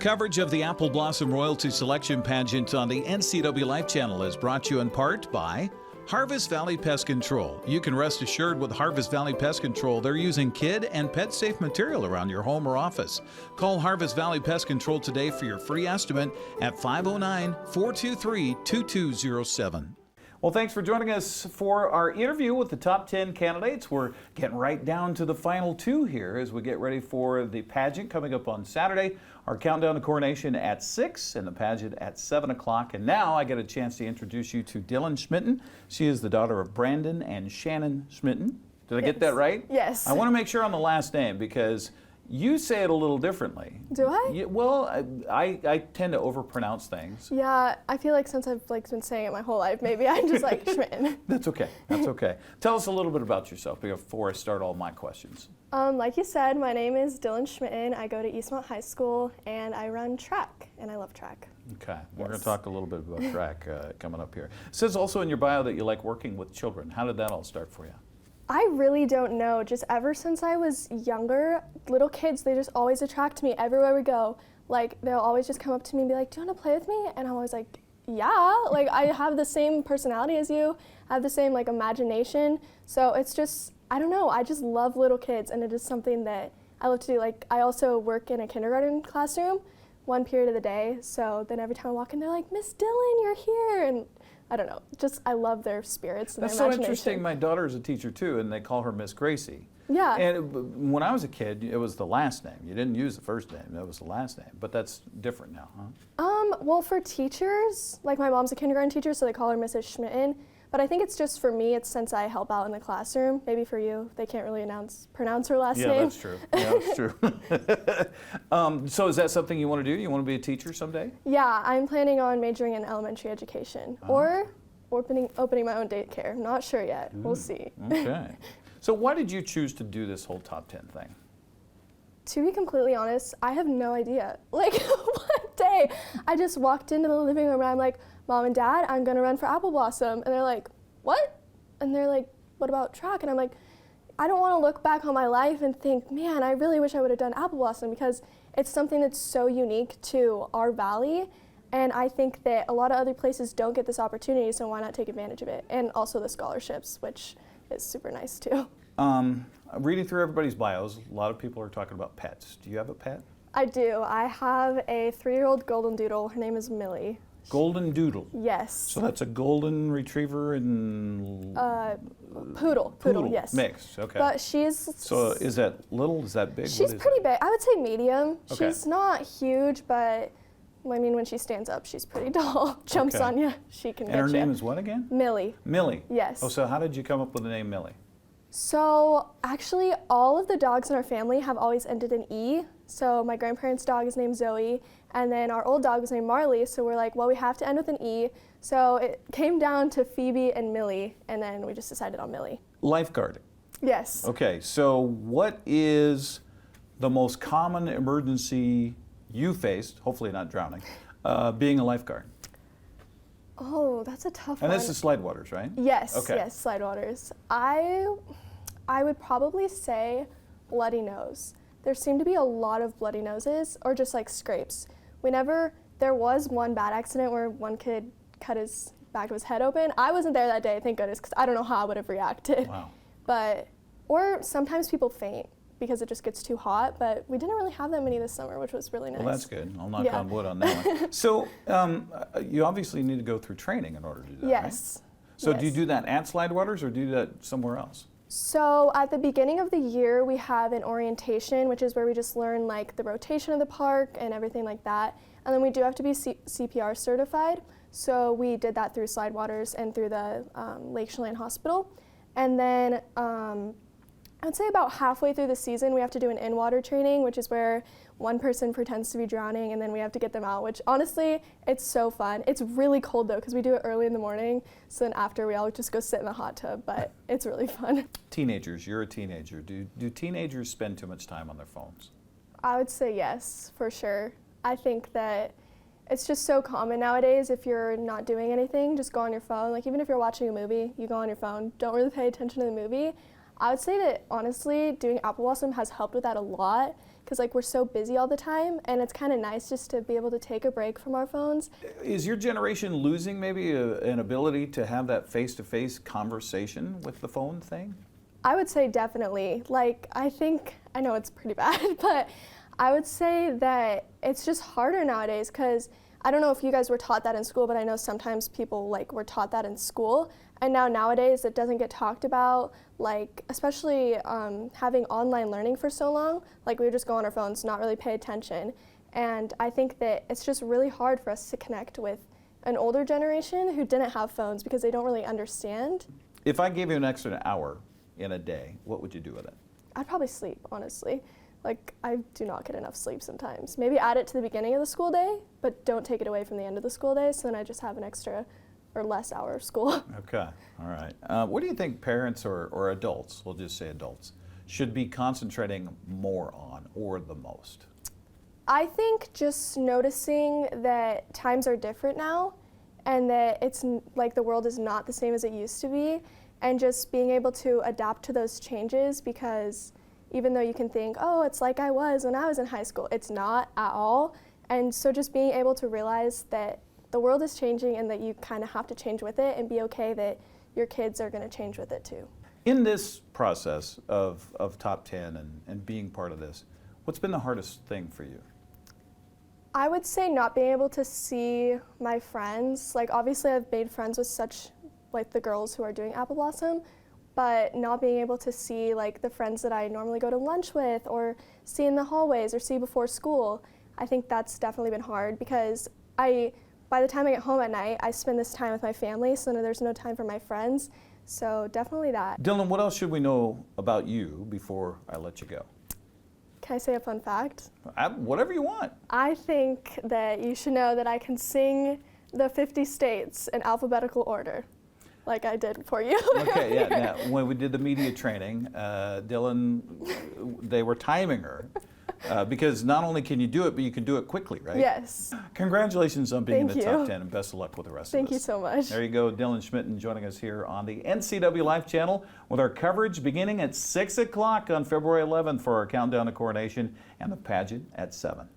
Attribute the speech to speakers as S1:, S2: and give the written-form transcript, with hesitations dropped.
S1: Coverage of the Apple Blossom Royalty Selection Pageant on the NCWLIFE channel is brought to you in part by Harvest Valley Pest Control. You can rest assured with Harvest Valley Pest Control, they're using kid and pet safe material around your home or office. Call Harvest Valley Pest Control today for your free estimate at 509-423-2207. Well, thanks for joining us for our interview with the top 10 candidates. We're getting right down to the final two here as we get ready for the pageant coming up on Saturday. Our countdown to coronation at 6 and the pageant at 7 o'clock. And now I get a chance to introduce you to Dylan Schmitten. She is the daughter of Brandon and Shannon Schmitten. Did I get that right?
S2: Yes.
S1: I want to make sure on the last name because you say it a little differently.
S2: Do I?
S1: Well, I tend to overpronounce things.
S2: Yeah, I feel like since I've been saying it my whole life, maybe I'm just like Schmitten.
S1: That's okay. That's okay. Tell us a little bit about yourself before I start all my questions.
S2: Like you said, my name is Dylan Schmitten. I go to Eastmont High School and I run track, and I love track.
S1: Okay, we're going to talk a little bit about track coming up here. It says also in your bio that you like working with children. How did that all start for you?
S2: I really don't know. Just ever since I was younger, little kids, they just always attract me everywhere we go. Like, they'll always just come up to me and be like, do you want to play with me? And I'm always like, yeah. Like, I have the same personality as you. I have the same, like, imagination. So it's just, I don't know. I just love little kids, and it is something that I love to do. Like, I also work in a kindergarten classroom one period of the day. So then every time I walk in, they're like, Miss Dylan, you're here. And I don't know, just I love their spirits and
S1: That's
S2: their
S1: so
S2: imagination.
S1: interesting. My daughter is a teacher too, and they call her Miss Gracie.
S2: Yeah.
S1: And when I was a kid, it was the last name. You didn't use the first name, it was the last name. But that's different now, huh?
S2: Well, for teachers, like my mom's a kindergarten teacher, so they call her Mrs. Schmitten. But I think it's just for me, it's since I help out in the classroom. Maybe for you, they can't really pronounce her last name.
S1: Yeah, that's true. Yeah, that's true. So is that something you want to do? You want to be a teacher someday?
S2: Yeah, I'm planning on majoring in elementary education or opening my own daycare. I'm not sure yet. We'll see.
S1: Okay. So why did you choose to do this whole top 10 thing?
S2: To be completely honest, I have no idea. Like, one day, I just walked into the living room and I'm like, Mom and Dad, I'm gonna run for Apple Blossom. And they're like, what? And they're like, what about track? And I'm like, I don't wanna look back on my life and think, man, I really wish I would've done Apple Blossom, because it's something that's so unique to our valley. And I think that a lot of other places don't get this opportunity, so why not take advantage of it? And also the scholarships, which is super nice too.
S1: Reading through everybody's bios, a lot of people are talking about pets. Do you have a pet?
S2: I do. I have a 3-year-old golden doodle. Her name is Millie.
S1: Golden doodle?
S2: Yes.
S1: So that's a golden retriever and...
S2: Poodle, yes.
S1: Mixed, okay.
S2: But she's...
S1: So is that little, is that big?
S2: She's pretty big. I would say medium.
S1: Okay.
S2: She's not huge, but I mean, when she stands up, she's pretty tall. Jumps on you, she can get you.
S1: And her name is what again?
S2: Millie.
S1: Millie?
S2: Yes.
S1: Oh, so how did you come up with the name Millie?
S2: So actually, all of the dogs in our family have always ended in E. So my grandparents' dog is named Zoe, and then our old dog was named Marley. So we're like, well, we have to end with an E. So it came down to Phoebe and Millie, and then we just decided on Millie.
S1: Lifeguard.
S2: Yes.
S1: Okay, so what is the most common emergency you faced, hopefully not drowning, being a lifeguard?
S2: Oh, that's a tough
S1: And
S2: one.
S1: this is Slidewaters, right?
S2: Yes,
S1: Okay.
S2: yes, Slidewaters. I would probably say bloody nose. There seem to be a lot of bloody noses, or just like scrapes. There was one bad accident where one kid cut his back of his head open. I wasn't there that day, thank goodness, because I don't know how I would have reacted.
S1: Wow.
S2: Or sometimes people faint because it just gets too hot, but we didn't really have that many this summer, which was really nice.
S1: Well, that's good. I'll knock on wood on that one. So you obviously need to go through training in order to do that,
S2: Yes.
S1: right? So
S2: yes.
S1: do you do that at Slidewaters or do you do that somewhere else?
S2: So at the beginning of the year, we have an orientation, which is where we just learn like the rotation of the park and everything like that. And then we do have to be CPR certified. So we did that through Slidewaters and through the Lake Chelan Hospital. And then I'd say about halfway through the season, we have to do an in-water training, which is where one person pretends to be drowning and then we have to get them out, which honestly, it's so fun. It's really cold though, because we do it early in the morning. So then after, we all just go sit in the hot tub, but it's really fun.
S1: Teenagers, you're a teenager. Do teenagers spend too much time on their phones?
S2: I would say yes, for sure. I think that it's just so common nowadays. If you're not doing anything, just go on your phone. Like even if you're watching a movie, you go on your phone. Don't really pay attention to the movie. I would say that honestly, doing Apple Blossom has helped with that a lot, because like we're so busy all the time, and it's kind of nice just to be able to take a break from our phones.
S1: Is your generation losing maybe an ability to have that face-to-face conversation with the phone thing?
S2: I would say definitely. Like, I know it's pretty bad, but I would say that it's just harder nowadays, because I don't know if you guys were taught that in school, but I know sometimes people like were taught that in school, and now nowadays it doesn't get talked about, like especially having online learning for so long, like we would just go on our phones, not really pay attention, and I think that it's just really hard for us to connect with an older generation who didn't have phones because they don't really understand.
S1: If I gave you an extra hour in a day, what would you do with it?
S2: I'd probably sleep, honestly. Like, I do not get enough sleep sometimes. Maybe add it to the beginning of the school day, but don't take it away from the end of the school day, so then I just have an extra or less hour of school.
S1: Okay, all right. What do you think parents or adults, we'll just say adults, should be concentrating more on or the most?
S2: I think just noticing that times are different now, and that it's like the world is not the same as it used to be, and just being able to adapt to those changes, because even though you can think, oh, it's like I was when I was in high school, it's not at all. And so just being able to realize that the world is changing and that you kind of have to change with it, and be okay that your kids are going to change with it too.
S1: In this process of Top 10 and being part of this, what's been the hardest thing for you?
S2: I would say not being able to see my friends. Like, obviously I've made friends with like the girls who are doing Apple Blossom, but not being able to see like the friends that I normally go to lunch with or see in the hallways or see before school. I think that's definitely been hard, because by the time I get home at night, I spend this time with my family, so there's no time for my friends. So definitely that.
S1: Dylan, what else should we know about you before I let you go?
S2: Can I say a fun fact?
S1: Whatever you want.
S2: I think that you should know that I can sing the 50 states in alphabetical order, like I did for you.
S1: Okay, yeah. Now, when we did the media training, Dylan, they were timing her because not only can you do it, but you can do it quickly, right?
S2: Yes.
S1: Congratulations on being in the
S2: Thank
S1: top
S2: you.
S1: 10, and best of luck with the rest of
S2: Thank
S1: this.
S2: you so much.
S1: There you go, Dylan Schmitten joining us here on the NCWLIFE channel with our coverage beginning at 6 o'clock on February 11th for our countdown to Coronation, and the pageant at 7.